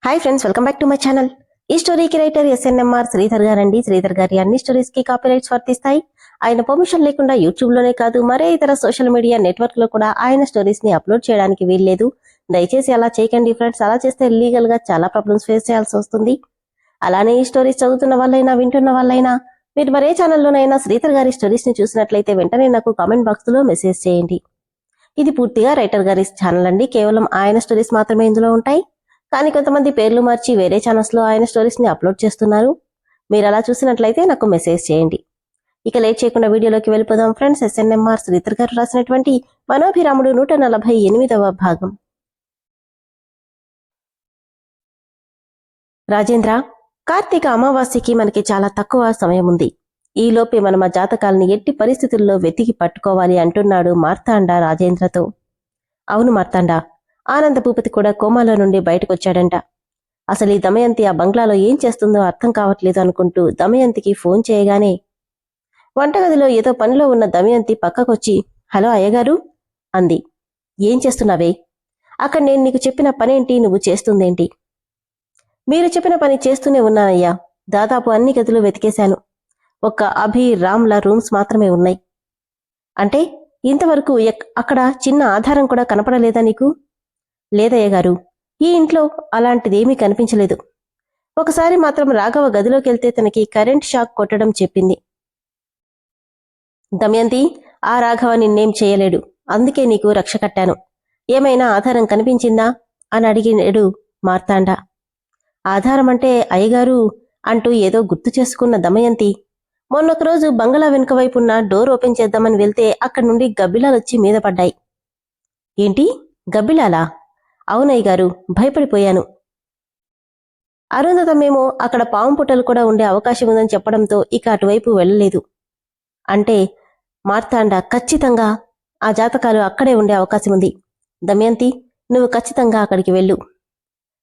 Hi friends, welcome back to my channel. ఈ స్టోరీకి writer SNMR Sridhar గారండి. శ్రీధర్ గారి అన్ని స్టోరీస్ కి కాపీరైట్స్ వర్తిస్తాయి. ఆయన పర్మిషన్ లేకుండా యూట్యూబ్ లోనే కాదు మరే ఇతర సోషల్ మీడియా నెట్వర్క్ లో కూడా ఆయన స్టోరీస్ ని అప్లోడ్ చేయడానికి వీల్లేదు. దయచేసి అలా చేయకండి ఫ్రెండ్స్. అలా చేస్తే లీగల్ గా చాలా ప్రాబ్లమ్స్ ఫేస్ చేయాల్సి వస్తుంది. అలానే ఈ స్టోరీస్ చదువుతున్న వాళ్ళైనా వింటున్న వాళ్ళైనా మీరు మరే ఛానల్లోనైనా శ్రీధర్ గారి స్టోరీస్ ని చూసినట్లయితే వెంటనే నాకు కామెంట్ బాక్స్ లో మెసేజ్ చేయండి. ఇది పూర్తిగా రైటర్ గారి ఛానల్ అండి. కేవలం ఆయన స్టోరీస్ మాత్రమే ఇందులో ఉంటాయి. కానీ కొంతమంది పేర్లు మార్చి వేరే ఛానల్స్ లో ఆయన స్టోరీస్ ని అప్లోడ్ చేస్తున్నారు. మీరు అలా చూసినట్లయితే నాకు మెసేజ్ చేయండి. ఇక లేట్ చేయకుండా వీడియోలోకి వెళ్ళిపోదాం ఫ్రెండ్స్. ఎస్ఎన్ఎంఆర్ శ్రీధర్ గారు రాసినటువంటి మనోభిరాముడు 148వ భాగం. రాజేంద్ర, కార్తీక అమావాస్యకి మనకి చాలా తక్కువ సమయం ఉంది. ఈలోపే మనం ఆ జాతకాలని ఎట్టి పరిస్థితుల్లో వెతికి పట్టుకోవాలి అంటున్నాడు మార్తాండ రాజేంద్రతో. అవును మార్తాండ, ఆనంద భూపతి కూడా కోమాలో నుండి బయటకొచ్చాడంట. అసలు ఈ దమయంతి ఆ బంగ్లాలో ఏం చేస్తుందో అర్థం కావట్లేదు అనుకుంటూ దమయంతికి ఫోన్ చేయగానే వంటగదిలో ఏదో పనిలో ఉన్న దమయంతి పక్కకొచ్చి, హలో అయ్యగారు అంది. ఏం చేస్తున్నావే? అక్కడ నేను నీకు చెప్పిన పనేంటి, నువ్వు చేస్తుందేంటి? మీరు చెప్పిన పని చేస్తూనే ఉన్నానయ్యా. దాదాపు అన్ని గదులు వెతికేశాను. ఒక్క అభి రామ్ల రూమ్స్ మాత్రమే ఉన్నాయి. అంటే ఇంతవరకు అక్కడ చిన్న ఆధారం కూడా కనపడలేదా నీకు? లేదయ్య గారు, ఈ ఇంట్లో అలాంటిదేమీ కనిపించలేదు. ఒకసారి మాత్రం రాఘవ గదిలోకెళ్తే తనకి కరెంట్ షాక్ కొట్టడం చెప్పింది. దమయంతి, ఆ రాఘవ నిన్నేం చేయలేడు. అందుకే నీకు రక్ష కట్టాను. ఏమైనా ఆధారం కనిపించిందా అని అడిగినాడు మార్తాండ. ఆధారం అంటే అయ్యగారు అంటూ ఏదో గుర్తు చేసుకున్న దమయంతి మొన్నొకరోజు బంగళా వెనుక వైపున్న డోర్ ఓపెన్ చేద్దామని వెళ్తే అక్కడి నుండి గబ్బిలాలొచ్చి మీద పడ్డాయి. ఏంటి, గబ్బిలాలా? అవునయ్య గారు, భయపడిపోయాను. అరుంధతమేమో అక్కడ పాము పుట్టలు కూడా ఉండే అవకాశం ఉందని చెప్పడంతో ఇక అటువైపు వెళ్ళలేదు. అంటే మార్తాండ, ఖచ్చితంగా ఆ జాతకాలు అక్కడే ఉండే అవకాశం ఉంది. దమయంతి, నువ్వు ఖచ్చితంగా అక్కడికి వెళ్ళు.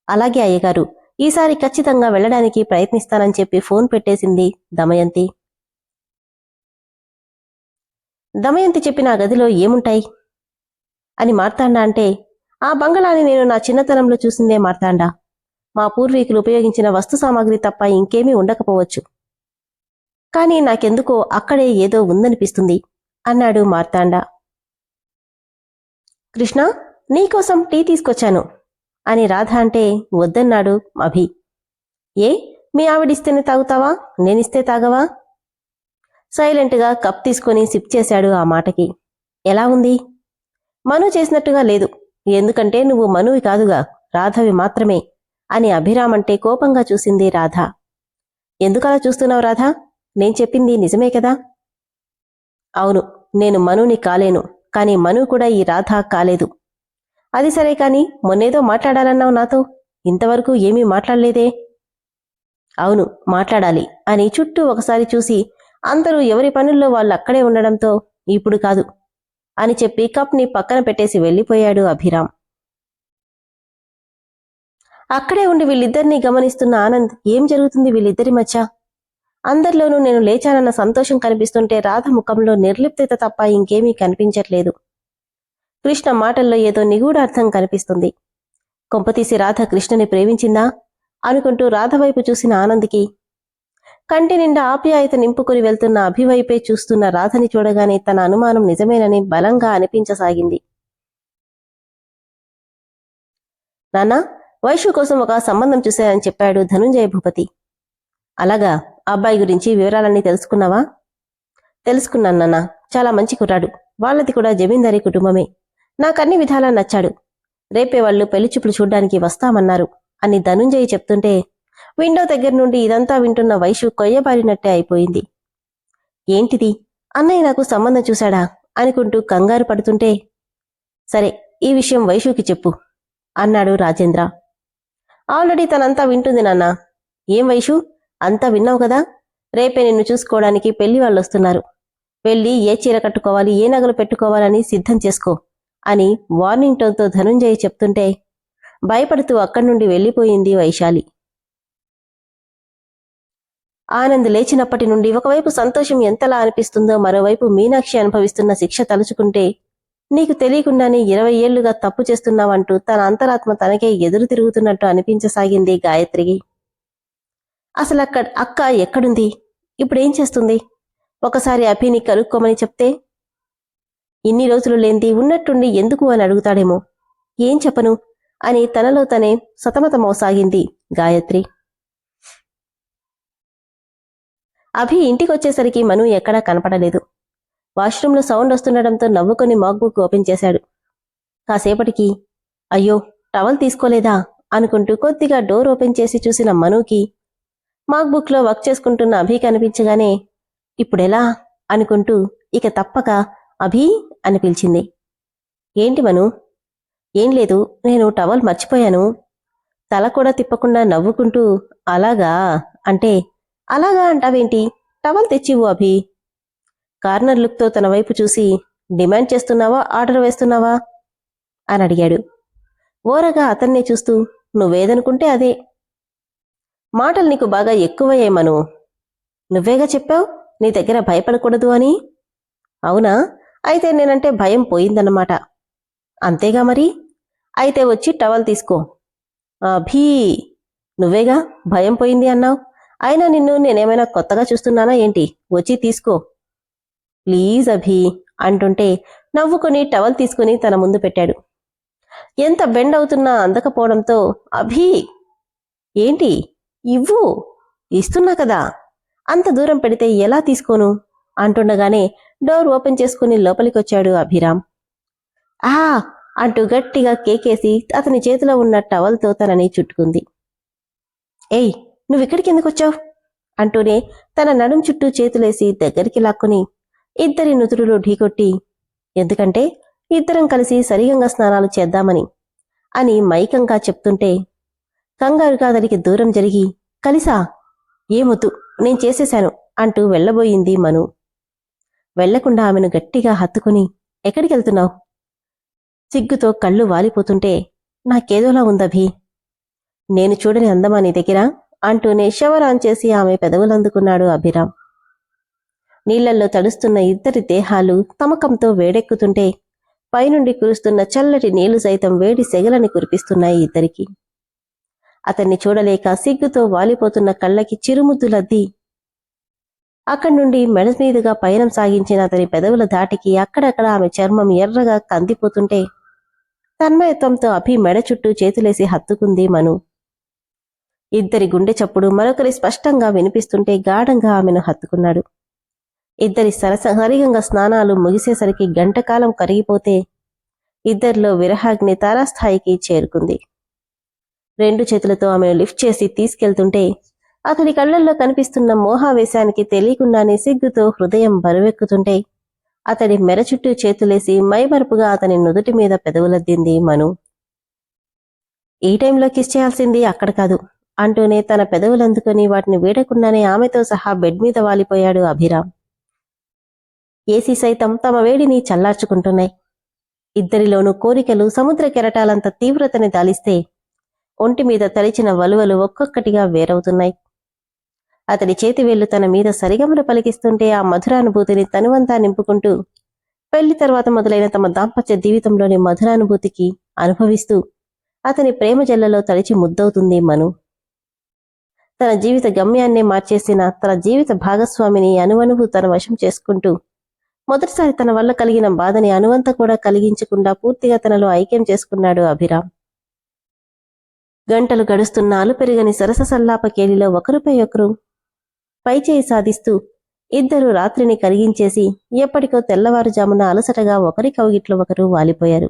అలాగే అయ్యగారు, ఈసారి ఖచ్చితంగా వెళ్లడానికి ప్రయత్నిస్తానని చెప్పి ఫోన్ పెట్టేసింది దమయంతి. దమయంతి చెప్పిన ఆ గదిలో ఏముంటాయి అని మార్తాండ అంటే, ఆ బంగళాని నేను నా చిన్నతనంలో చూసిందే మార్తాండ. మా పూర్వీకులు ఉపయోగించిన వస్తు సామాగ్రి తప్ప ఇంకేమీ ఉండకపోవచ్చు. కానీ నాకెందుకో అక్కడే ఏదో ఉందనిపిస్తుంది అన్నాడు మార్తాండ. కృష్ణ, నీకోసం టీ తీసుకొచ్చాను అని రాధ అంటే వద్దన్నాడు అభి. ఏ, మీ ఆవిడిస్తేనే తాగుతావా? నేనిస్తే తాగవా? సైలెంట్గా కప్ తీసుకొని సిప్ చేశాడు ఆ మాటకి. ఎలా ఉంది? మను చేసినట్టుగా లేదు. ఎందుకంటే నువ్వు మనువి కాదుగా, రాధవి మాత్రమే అని అభిరామంటే కోపంగా చూసింది రాధ. ఎందుకలా చూస్తున్నావు రాధా? నేను చెప్పింది నిజమే కదా? అవును, నేను మనుని కాలేను. కాని మను కూడా ఈ రాధ కాలేదు. అది సరే కాని మొన్నేదో మాట్లాడాలన్నావు నాతో. ఇంతవరకు ఏమీ మాట్లాడలేదే? అవును, మాట్లాడాలి అని చుట్టూ ఒకసారి చూసి అందరూ ఎవరి పనుల్లో వాళ్ళు అక్కడే ఉండడంతో ఇప్పుడు కాదు అని చెప్పి కప్ని పక్కన పెట్టేసి వెళ్లిపోయాడు అభిరామ్. అక్కడే ఉండి వీళ్ళిద్దరినీ గమనిస్తున్న ఆనంద్, ఏం జరుగుతుంది వీళ్ళిద్దరి మధ్య? అందరిలోనూ నేను లేచానన్న సంతోషం కనిపిస్తుంటే రాధ ముఖంలో నిర్లిప్తత తప్ప ఇంకేమీ కనిపించట్లేదు. కృష్ణ మాటల్లో ఏదో నిగూఢార్థం కనిపిస్తుంది. కొంపతీసి రాధ కృష్ణని ప్రేమించిందా అనుకుంటూ రాధ వైపు చూసిన ఆనంద్కి కంటి నిండా ఆప్యాయత నింపుకుని వెళ్తున్న అభివైపే చూస్తున్న రాధని చూడగానే తన అనుమానం నిజమేనని బలంగా అనిపించసాగింది. నాన్నా, వైషు కోసం ఒక సంబంధం చూశానని చెప్పాడు ధనుంజయ భూపతి. అలాగా, అబ్బాయి గురించి వివరాలన్నీ తెలుసుకున్నావా? తెలుసుకున్నాను నాన్నా, చాలా మంచి కుర్రాడు. వాళ్ళది కూడా జమీందారీ కుటుంబమే. నాకన్ని విధాలా నచ్చాడు. రేపే వాళ్ళు పెళ్లి చూపులు చూడ్డానికి వస్తామన్నారు అని ధనుంజయ చెప్తుంటే విండో దగ్గర నుండి ఇదంతా వింటున్న వైషు కొయ్యబారినట్టే అయిపోయింది. ఏంటిది, అన్నయ్య నాకు సంబంధం చూశాడా అనుకుంటూ కంగారు పడుతుంటే, సరే, ఈ విషయం వైషుకి చెప్పు అన్నాడు రాజేంద్ర. ఆల్రెడీ తనంతా వింటుంది నాన్నా. ఏం వైషు, అంతా విన్నావు కదా? రేపే నిన్ను చూసుకోవడానికి పెళ్లి వాళ్ళొస్తున్నారు. వెళ్ళి ఏ చీర కట్టుకోవాలి, ఏ నగలు పెట్టుకోవాలని సిద్ధం చేసుకో అని వార్నింగ్ టోన్తో ధనుంజయ చెప్తుంటే భయపడుతూ అక్కడి నుండి వెళ్లిపోయింది వైశాలి. ఆనంద్ లేచినప్పటి నుండి ఒకవైపు సంతోషం ఎంతలా అనిపిస్తుందో మరోవైపు మీనాక్షి అనుభవిస్తున్న శిక్ష తలుచుకుంటే నీకు తెలియకుండానే 20 ఏళ్లుగా తప్పు చేస్తున్నావంటూ తన అంతరాత్మ తనకే ఎదురు తిరుగుతున్నట్టు అనిపించసాగింది గాయత్రికి. అక్క ఎక్కడుంది? ఇప్పుడేం చేస్తుంది? ఒకసారి అభిని కనుక్కోమని చెప్తే ఇన్ని రోజులు లేంది ఉన్నట్టుండి ఎందుకు అని అడుగుతాడేమో. ఏం చెప్పను అని తనలో తనే సతమతమోసాగింది గాయత్రి. అభి ఇంటికొచ్చేసరికి మను ఎక్కడా కనపడలేదు. వాష్రూంలో సౌండ్ వస్తుండటంతో నవ్వుకొని మాక్బుక్ ఓపెన్ చేశాడు. కాసేపటికి అయ్యో టవల్ తీసుకోలేదా అనుకుంటూ కొద్దిగా డోర్ ఓపెన్ చేసి చూసిన మనుకి మాక్బుక్లో వర్క్ చేసుకుంటున్న అభి కనిపించగానే ఇప్పుడెలా అనుకుంటూ ఇక తప్పక అభి అని పిలిచింది. ఏంటి మను? ఏం లేదు, నేను టవల్ మర్చిపోయాను. తల కూడా తిప్పకుండా నవ్వుకుంటూ అలాగా అంటే అలాగా అంటావేంటి? టవల్ తెచ్చివు అభి. కార్నర్ లుక్తో తన వైపు చూసి డిమాండ్ చేస్తున్నావా ఆర్డర్ వేస్తున్నావా అని అడిగాడు. ఓరగా అతన్నే చూస్తూ నువ్వేదనుకుంటే అదే. మాటలు నీకు బాగా ఎక్కువయ్యాయి మను. నువ్వేగా చెప్పావు నీ దగ్గర భయపడకూడదు అని. అవునా? అయితే నేనంటే భయం పోయిందన్నమాట. అంతేగా మరి. అయితే వచ్చి టవల్ తీసుకో. అభీ, నువ్వేగా భయం పోయింది అన్నావు. అయినా నిన్ను నేనేమైనా కొత్తగా చూస్తున్నానా ఏంటి? వచ్చి తీసుకో ప్లీజ్ అభి అంటుంటే నవ్వుకొని టవల్ తీసుకుని తన ముందు పెట్టాడు. ఎంత బెండ్ అవుతున్నా అందకపోవడంతో అభి ఏంటి ఇవ్వు, ఇస్తున్నా కదా, అంత దూరం పెడితే ఎలా తీసుకోను అంటుండగానే డోర్ ఓపెన్ చేసుకుని లోపలికొచ్చాడు అభిరామ్. ఆ అంటూ గట్టిగా కేకేసి అతని చేతిలో ఉన్న టవల్తో తనని చుట్టుకుంది. ఏయ్, నువ్విక్కడికి ఎందుకొచ్చావు అంటూనే తన నడుం చుట్టూ చేతులేసి దగ్గరికి లాక్కుని ఇద్దరి నుదురులు ఢీకొట్టి ఎందుకంటే ఇద్దరం కలిసి సరిగంగా స్నానాలు చేద్దామని అని మైకంగా చెప్తుంటే కంగారుగా అతనికి దూరం జరిగి కలిసా? ఏమొద్దు, నేను చేసేశాను అంటూ వెళ్లబోయింది మను. వెళ్లకుండా ఆమెను గట్టిగా హత్తుకుని ఎక్కడికెళ్తున్నావు? సిగ్గుతో కళ్ళు వాలిపోతుంటే నాకేదోలా ఉందభి. నేను చూడని అందమా నీ దగ్గర అంటూనే షవర్ ఆన్ చేసి ఆమె పెదవులందుకున్నాడు అభిరామ్. నీళ్లల్లో తడుస్తున్న ఇద్దరి దేహాలు తమకంతో వేడెక్కుతుంటే పైనుండి కురుస్తున్న చల్లటి నీళ్లు సైతం వేడి సెగలని కురిపిస్తున్నాయి ఇద్దరికి. అతన్ని చూడలేక సిగ్గుతో వాలిపోతున్న కళ్ళకి చిరుముద్దులద్ది అక్కడి నుండి మెడ మీదుగా పయనం సాగించిన అతని పెదవుల ధాటికి అక్కడక్కడ ఆమె చర్మం ఎర్రగా కందిపోతుంటే తన్మయత్వంతో అభి మెడ చుట్టూ చేతులేసి హత్తుకుంది మను. ఇద్దరి గుండె చప్పుడు మరొకరి స్పష్టంగా వినిపిస్తుంటే గాఢంగా ఆమెను హత్తుకున్నాడు. ఇద్దరి సరిగంగా స్నానాలు ముగిసేసరికి గంటకాలం కరిగిపోతే ఇద్దరిలో విరహాగ్ని తారాస్థాయికి చేరుకుంది. రెండు చేతులతో ఆమెను లిఫ్ట్ చేసి తీసుకెళ్తుంటే అతడి కళ్లల్లో కనిపిస్తున్న మోహావేశానికి తెలియకుండానే సిగ్గుతో హృదయం బరువెక్కుతుంటే అతడి మెర చుట్టూ చేతులేసి మైమరుపుగా అతని నుదుటి మీద పెదవులద్దింది మను. ఈ టైంలో కిస్ చేయాల్సింది అక్కడ కాదు అంటూనే తన పెదవులందుకొని వాటిని వీడకుండానే ఆమెతో సహా బెడ్ మీద వాలిపోయాడు అభిరామ్. ఏసీ సైతం తమ వేడిని చల్లార్చుకుంటున్నాయి. ఇద్దరిలోనూ కోరికలు సముద్ర కెరటాలంత తీవ్రతని దాలిస్తే ఒంటి మీద తలిచిన వలువలు ఒక్కొక్కటిగా వేరవుతున్నాయి. అతడి చేతివేళ్లు తన మీద సరిగమలు పలికిస్తుంటే ఆ మధురానుభూతిని తనువంతా నింపుకుంటూ పెళ్లి తర్వాత మొదలైన తమ దాంపత్య జీవితంలోని మధురానుభూతికి అనుభవిస్తూ అతని ప్రేమ జల్లలో తడిచి ముద్దవుతుంది మను. తన జీవిత గమ్యాన్నే మార్చేసిన తన జీవిత భాగస్వామిని అనువనువు తన వశం చేసుకుంటూ మొదటిసారి తన వల్ల కలిగిన బాధని అనువంత కూడా కలిగించకుండా పూర్తిగా తనలో ఐక్యం చేసుకున్నాడు అభిరామ్. గంటలు గడుస్తున్న అలుపెరుగని సరస సల్లాప కేలిలో ఒకరిపై ఒకరు పైచేయి సాధిస్తూ ఇద్దరు రాత్రిని కరిగించేసి ఎప్పటికో తెల్లవారుజామున అలసటగా ఒకరి కౌగిట్లో ఒకరు వాలిపోయారు.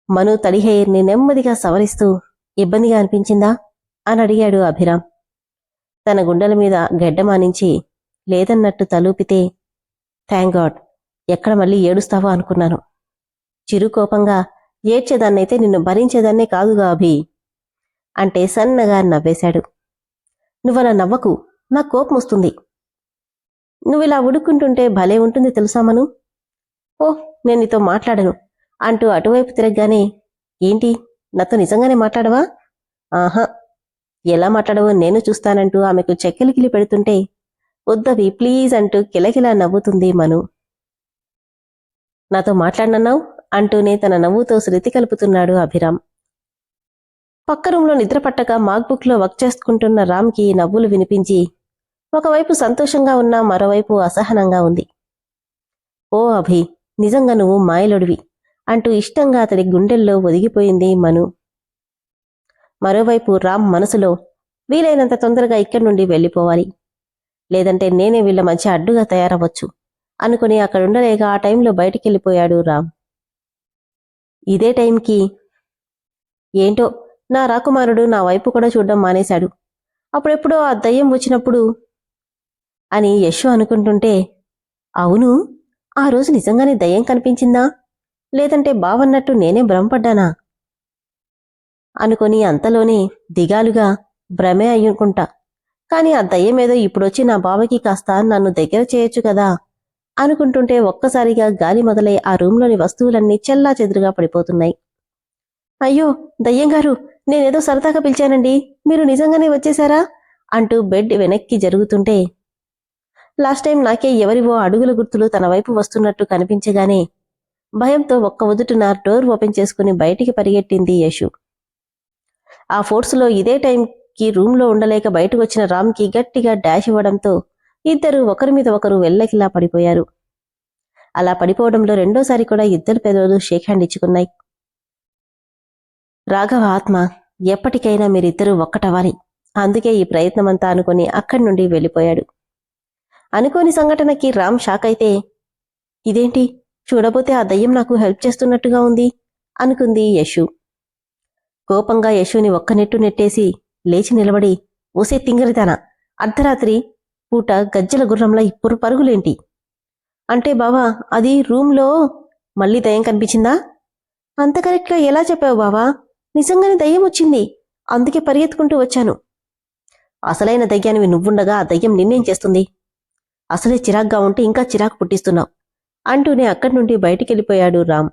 మను తడి హెయిర్ని నెమ్మదిగా సవరిస్తూ ఇబ్బందిగా అనిపించిందా అని అడిగాడు అభిరామ్. తన గుండెల మీద గెడ్డమానించి లేదన్నట్టు తలూపితే థ్యాంక్ గాడ్, ఎక్కడ మళ్ళీ ఏడుస్తావో అనుకున్నాను. చిరుకోపంగా ఏడ్చేదాన్నైతే నిన్ను భరించేదాన్నే కాదుగా అభి అంటే సన్నగా నవ్వేశాడు. నువ్వలా నవ్వకు, నా కోపం వస్తుంది. నువ్విలా ఉడుక్కుంటుంటే భలే ఉంటుంది తెలుసా మను. ఓ, నేను నీతో మాట్లాడను అంటూ అటువైపు తిరగగానే ఏంటి, నాతో నిజంగానే మాట్లాడవా? ఆహా, ఎలా మాట్లాడవో నేను చూస్తానంటూ ఆమెకు చెక్కిలికిలి పెడుతుంటే వద్దవి ప్లీజ్ అంటూ కిలకిలా నవ్వుతుంది మను. నాతో మాట్లాడనన్నావు అంటూనే తన నవ్వుతో శృతి కలుపుతున్నాడు అభిరామ్. పక్క రూంలో నిద్రపట్టక మాక్బుక్లో వర్క్ చేసుకుంటున్న రామ్కి ఈ నవ్వులు వినిపించి ఒకవైపు సంతోషంగా ఉన్నా మరోవైపు అసహనంగా ఉంది. ఓ అభి, నిజంగా నువ్వు మాయలుడివి అంటూ ఇష్టంగా అతడి గుండెల్లో ఒదిగిపోయింది మను. మరోవైపు రామ్ మనసులో వీలైనంత తొందరగా ఇక్కడి నుండి వెళ్ళిపోవాలి, లేదంటే నేనే వీళ్ల మధ్య అడ్డుగా తయారవ్వచ్చు అనుకుని అక్కడుండలేక ఆ టైంలో బయటికెళ్ళిపోయాడు రామ్. ఇదే టైంకి ఏంటో నా రాకుమారుడు నా వైపు కూడా చూడ్డం మానేశాడు. అప్పుడెప్పుడో ఆ దయ్యం వచ్చినప్పుడు అని యశు అనుకుంటుంటే, అవును, ఆ రోజు నిజంగానే దయ్యం కనిపించిందా, లేదంటే బావన్నట్టు నేనే భ్రమపడ్డానా అనుకొని అంతలోనే దిగాలుగా భ్రమే అయ్యుకుంటా. కాని ఆ దయ్యమేదో ఇప్పుడొచ్చి నా బావకి కాస్త నన్ను దగ్గర చేయొచ్చు కదా అనుకుంటుంటే ఒక్కసారిగా గాలి మొదలై ఆ రూంలోని వస్తువులన్నీ చెల్లా చెదురుగా పడిపోతున్నాయి. అయ్యో దయ్యంగారు, నేనేదో సరదాగా పిలిచానండి, మీరు నిజంగానే వచ్చేశారా అంటూ బెడ్ వెనక్కి జరుగుతుంటే లాస్ట్ టైం నాకే ఎవరివో అడుగుల గుర్తులు తన వైపు వస్తున్నట్టు కనిపించగానే భయంతో ఒక్క ఉదుటున డోర్ ఓపెన్ చేసుకుని బయటికి పరిగెట్టింది యశు. ఆ ఫోర్సులో ఇదే టైంకి రూంలో ఉండలేక బయటకు వచ్చిన రామ్కి గట్టిగా డాష్ ఇవ్వడంతో ఇద్దరు ఒకరి మీద ఒకరు వెల్లకిలా పడిపోయారు. అలా పడిపోవడంలో రెండోసారి కూడా ఇద్దరు పెదవులు షేక్ హ్యాండ్ ఇచ్చుకున్నాయి. రాఘవ ఆత్మ, ఎప్పటికైనా మీరిద్దరూ ఒక్కటవ్వాలి, అందుకే ఈ ప్రయత్నమంతా అనుకుని అక్కడి నుండి వెళ్ళిపోయాడు. అనుకోని సంఘటనకి రామ్ షాక్ అయితే, ఇదేంటి, చూడబోతే ఆ దయ్యం నాకు హెల్ప్ చేస్తున్నట్టుగా ఉంది అనుకుంది యశు. కోపంగా యశుని ఒక్క నెట్టు నెట్టేసి లేచి నిలబడి, ఓసే తింగరితానా, అర్ధరాత్రి పూట గజ్జల గుర్రంలా ఇప్పుడు పరుగులేంటి అంటే బావా, అది రూంలో మళ్ళీ దయ్యం కనిపించిందా? అంత కరెక్ట్గా ఎలా చెప్పావు బావా, నిజంగానే దయ్యం వచ్చింది, అందుకే పరిగెత్తుకుంటూ వచ్చాను. అసలైన దయ్యానివి నువ్వుండగా ఆ దయ్యం నిన్నేం చేస్తుంది, అసలే చిరాగ్గా ఉంటే ఇంకా చిరాకు పుట్టిస్తున్నావు అంటూనే అక్కడి నుండి బయటికెళ్ళిపోయాడు రామ్.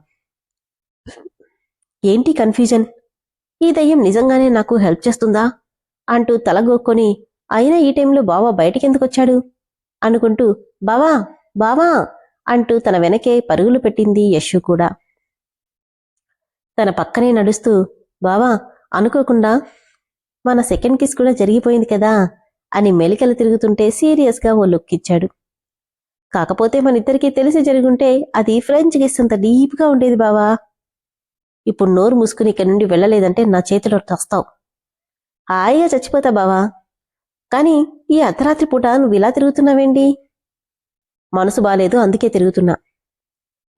ఏంటి కన్ఫ్యూజన్, ఈ దయ్యం నిజంగానే నాకు హెల్ప్ చేస్తుందా అంటూ తలగొక్కొని, అయినా ఈ టైంలో బావా బయటికెందుకొచ్చాడు అనుకుంటూ బావా బావా అంటూ తన వెనకే పరుగులు పెట్టింది యశు కూడా. తన పక్కనే నడుస్తూ, బావా అనుకోకుండా మన సెకండ్ కిస్ కూడా జరిగిపోయింది కదా అని మెలికలు తిరుగుతుంటే సీరియస్గా ఓ లుక్ ఇచ్చాడు. కాకపోతే మనిద్దరికీ తెలిసి జరుగుంటే అది ఫ్రెంచ్ కిస్ అంత డీప్గా ఉండేది బావా. ఇప్పుడు నోరు మూసుకుని ఇక్కడి నుండి వెళ్ళలేదంటే నా చేతిలో చస్తావు, హాయిగా చచ్చిపోతా బావా. కాని ఈ అర్ధరాత్రి పూట నువ్వు ఇలా తిరుగుతున్నావేంటి? మనసు బాలేదు అందుకే తిరుగుతున్నా.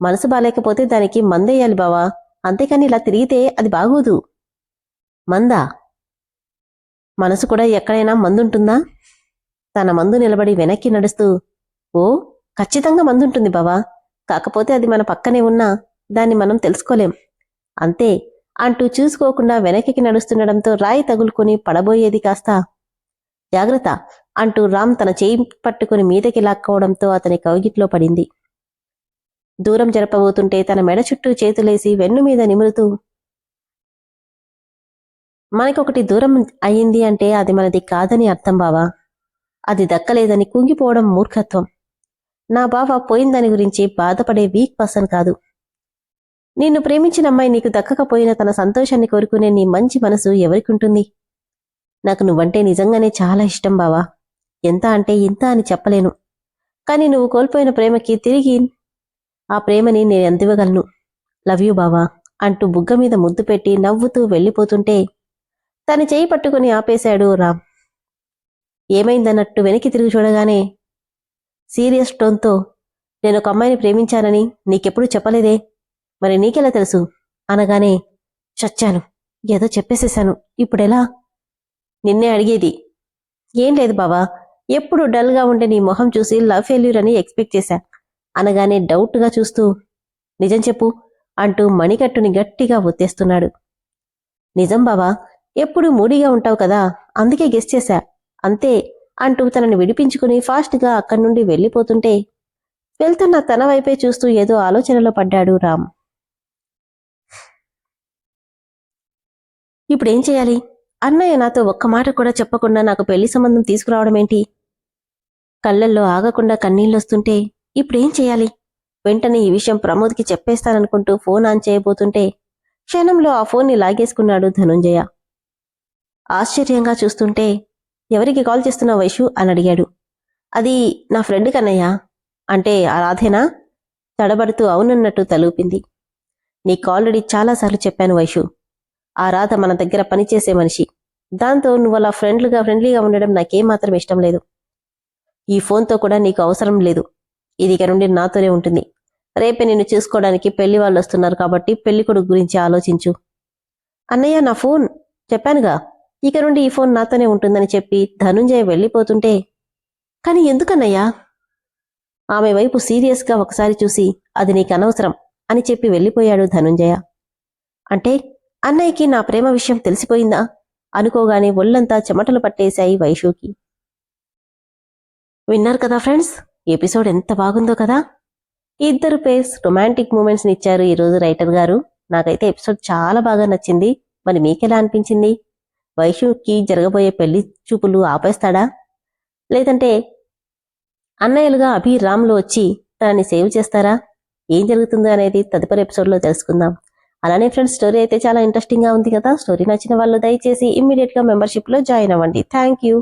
మనసు బాలేకపోతే దానికి మందేయాలి బావా, అంతేకాని ఇలా తిరిగితే అది బాగోదు. మందా? మనసు కూడా ఎక్కడైనా మందుంటుందా? తన మందు నిలబడి వెనక్కి నడుస్తూ, ఓ ఖచ్చితంగా మందుంటుంది బావా, కాకపోతే అది మన పక్కనే ఉన్నా దాన్ని మనం తెలుసుకోలేం అంతే అంటూ చూసుకోకుండా వెనక్కి నడుస్తుండడంతో రాయి తగులుకుని పడబోయేది కాస్త, జాగ్రత్త అంటూ రామ్ తన చేయి పట్టుకుని మీదకి లాక్కోవడంతో అతని కౌగిట్లో పడింది. దూరం జరపబోతుంటే తన మెడ చుట్టూ చేతులేసి వెన్ను మీద నిమురుతూ, మనకొకటి దూరం అయ్యింది అంటే అది మనది కాదని అర్థం బావా, అది దక్కలేదని కుంగిపోవడం మూర్ఖత్వం. నా బావ పోయిన దాని గురించి బాధపడే వీక్ పర్సన్ కాదు. నిన్ను ప్రేమించిన అమ్మాయి నీకు దక్కకపోయినా తన సంతోషాన్ని కోరుకునే నీ మంచి మనసు ఎవరికుంటుంది? నాకు నువ్వంటే నిజంగానే చాలా ఇష్టం బావా, ఎంత అంటే ఇంత అని చెప్పలేను. కాని నువ్వు కోల్పోయిన ప్రేమకి తిరిగి ఆ ప్రేమని నేను అందివ్వగలను. లవ్ యూ బావా అంటూ బుగ్గ మీద ముద్దు పెట్టి నవ్వుతూ వెళ్ళిపోతుంటే తన చేయి పట్టుకుని ఆపేశాడు రామ్. ఏమైందన్నట్టు వెనక్కి తిరిగి చూడగానే సీరియస్ టోన్తో, నేనొక అమ్మాయిని ప్రేమించానని నీకెప్పుడూ చెప్పలేదే, మరి నీకెలా తెలుసు అనగానే, చచ్చాను, ఏదో చెప్పేసేశాను, ఇప్పుడెలా? నిన్నే అడిగేది. ఏం లేదు బావా, ఎప్పుడు డల్గా ఉండే నీ మొహం చూసి లవ్ ఫెయిల్యూర్ అని ఎక్స్పెక్ట్ చేశా అనగానే డౌట్గా చూస్తూ, నిజం చెప్పు అంటూ మణికట్టుని గట్టిగా ఒత్తేస్తున్నాడు. నిజం బావా, ఎప్పుడు మూడీగా ఉంటావు కదా, అందుకే గెస్ చేశా అంతే అంటూ తనని విడిపించుకుని ఫాస్ట్గా అక్కడి నుండి వెళ్ళిపోతుంటే వెళ్తున్న తన వైపే చూస్తూ ఏదో ఆలోచనలో పడ్డాడు రామ్. ఇప్పుడేం చేయాలి? అన్నయ్య నాతో ఒక్క మాట కూడా చెప్పకుండా నాకు పెళ్లి సంబంధం తీసుకురావడమేంటి? కళ్ళల్లో ఆగకుండా కన్నీళ్ళొస్తుంటే ఇప్పుడేం చేయాలి? వెంటనే ఈ విషయం ప్రమోద్కి చెప్పేస్తాననుకుంటూ ఫోన్ ఆన్ చేయబోతుంటే క్షణంలో ఆ ఫోన్ని లాగేసుకున్నాడు ధనుంజయ. ఆశ్చర్యంగా చూస్తుంటే ఎవరికి కాల్ చేస్తున్నావు వైషు అని అడిగాడు. అది నా ఫ్రెండ్ కన్నయ్య. అంటే ఆ రాధేనా? తడబడుతూ అవునన్నట్టు తలూపింది. నీకు ఆల్రెడీ చాలాసార్లు చెప్పాను వైషు, ఆ రాధ మన దగ్గర పనిచేసే మనిషి. దాంతో నువ్వలా ఫ్రెండ్లీగా ఉండడం నాకేమాత్రం ఇష్టం లేదు. ఈ ఫోన్తో కూడా నీకు అవసరం లేదు. ఇది ఇక నుండి నాతోనే ఉంటుంది. రేపే నిన్ను చూసుకోవడానికి పెళ్లి వాళ్ళు వస్తున్నారు కాబట్టి పెళ్లికొడుకు గురించి ఆలోచించు. అన్నయ్య నా ఫోన్ చెప్పానుగా, ఇక నుండి ఈ ఫోన్ నాతోనే ఉంటుందని చెప్పి ధనుంజయ వెళ్ళిపోతుంటే, కాని ఎందుకన్నయ్యా? ఆమె వైపు సీరియస్గా ఒకసారి చూసి అది నీకు అనవసరం అని చెప్పి వెళ్ళిపోయాడు ధనుంజయ. అంటే అన్నయ్యకి నా ప్రేమ విషయం తెలిసిపోయిందా అనుకోగానే ఒళ్ళంతా చెమటలు పట్టేశాయి వైషుకి. విన్నారు కదా ఫ్రెండ్స్, ఎపిసోడ్ ఎంత బాగుందో కదా. ఇద్దరు పేర్స్ రొమాంటిక్ మూమెంట్స్ని ఇచ్చారు ఈరోజు రైటర్ గారు. నాకైతే ఎపిసోడ్ చాలా బాగా నచ్చింది. మరి మీకెలా అనిపించింది? వైషుకి జరగబోయే పెళ్లి చూపులు ఆపేస్తాడా, లేదంటే అన్నయ్యలుగా అభి రామ్లు వచ్చి తనని సేవ్ చేస్తారా? ఏం జరుగుతుందో అనేది తదుపరి ఎపిసోడ్లో తెలుసుకుందాం. అలానే ఫ్రెండ్స్, స్టోరీ అయితే చాలా ఇంట్రెస్టింగ్గా ఉంది కదా. స్టోరీ నచ్చిన వాళ్ళు దయచేసి ఇమ్మీడియట్గా మెంబర్షిప్లో జాయిన్ అవ్వండి. Thank you.